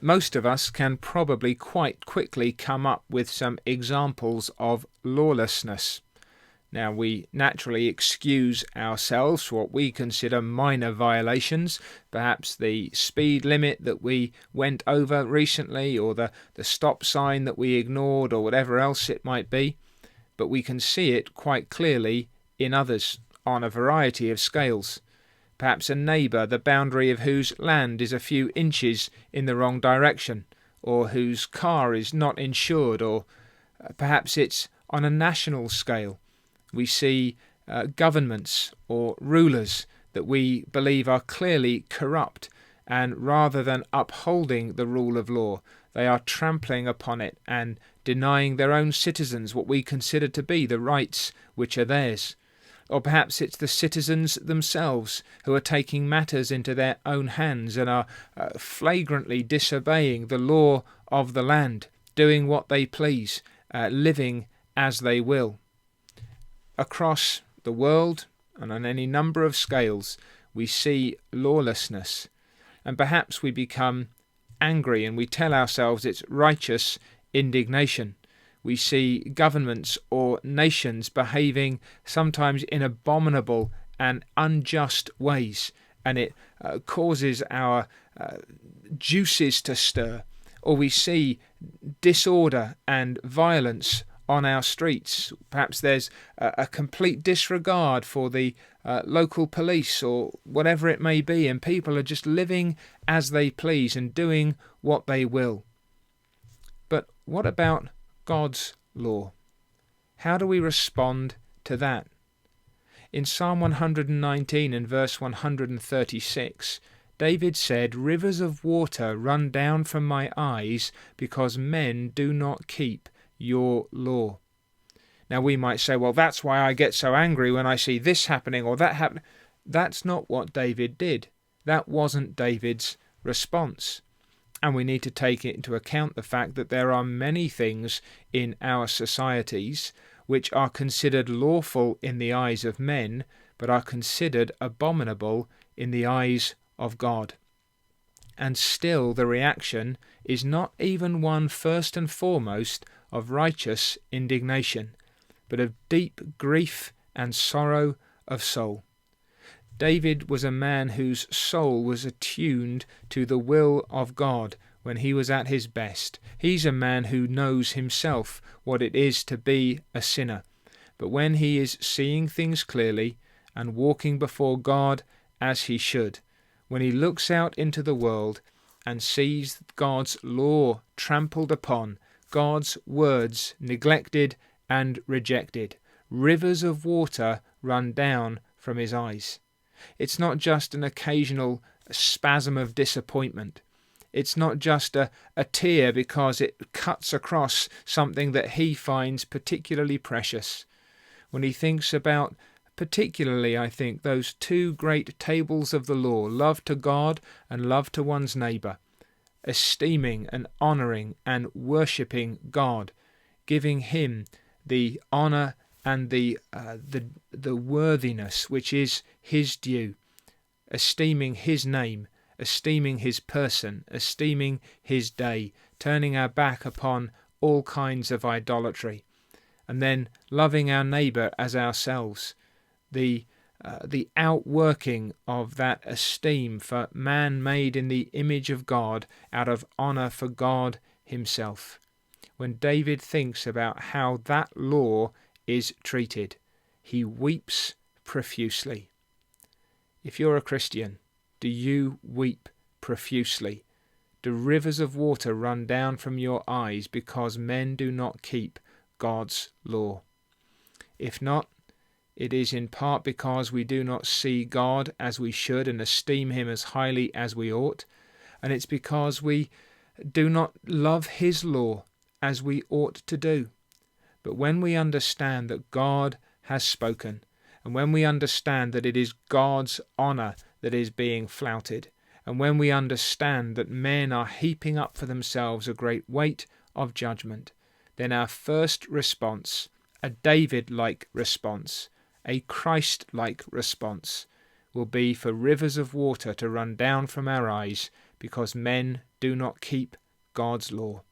most of us can probably quite quickly come up with some examples of lawlessness. Now, we naturally excuse ourselves for what we consider minor violations, perhaps the speed limit that we went over recently, or the stop sign that we ignored, or whatever else it might be. But we can see it quite clearly in others on a variety of scales. Perhaps a neighbour, the boundary of whose land is a few inches in the wrong direction, or whose car is not insured, or perhaps it's on a national scale. We see governments or rulers that we believe are clearly corrupt, and rather than upholding the rule of law, they are trampling upon it and denying their own citizens what we consider to be the rights which are theirs. Or perhaps it's the citizens themselves who are taking matters into their own hands and are flagrantly disobeying the law of the land, doing what they please, living as they will. Across the world and on any number of scales, we see lawlessness, and perhaps we become angry and we tell ourselves it's righteous indignation. We see governments or nations behaving sometimes in abominable and unjust ways, and it causes our juices to stir. Or we see disorder and violence on our streets. Perhaps there's a complete disregard for the local police or whatever it may be, and people are just living as they please and doing what they will. But what about God's law? How do we respond to that? In Psalm 119 and verse 136, David said, "Rivers of water run down from my eyes because men do not keep your law." Now we might say, well, that's why I get so angry when I see this happening or that happening. That's not what David did. That wasn't David's response. And we need to take into account the fact that there are many things in our societies which are considered lawful in the eyes of men, but are considered abominable in the eyes of God. And still the reaction is not even one first and foremost of righteous indignation, but of deep grief and sorrow of soul. David was a man whose soul was attuned to the will of God when he was at his best. He's a man who knows himself what it is to be a sinner. But when he is seeing things clearly and walking before God as he should, when he looks out into the world and sees God's law trampled upon, God's words neglected and rejected, rivers of water run down from his eyes. It's not just an occasional spasm of disappointment. It's not just a tear because it cuts across something that he finds particularly precious. When he thinks about, particularly, I think, those two great tables of the law, love to God and love to one's neighbour, esteeming and honouring and worshipping God, giving him the honour and the worthiness which is his due, esteeming his name, esteeming his person, esteeming his day, turning our back upon all kinds of idolatry, and then loving our neighbour as ourselves, the outworking of that esteem for man made in the image of God out of honour for God himself. When David thinks about how that law is treated, he weeps profusely. If you're a Christian, do you weep profusely? Do rivers of water run down from your eyes because men do not keep God's law? If not, it is in part because we do not see God as we should and esteem him as highly as we ought, and it's because we do not love his law as we ought to do. But when we understand that God has spoken, and when we understand that it is God's honour that is being flouted, and when we understand that men are heaping up for themselves a great weight of judgment, then our first response, a David-like response, a Christ-like response, will be for rivers of water to run down from our eyes because men do not keep God's law.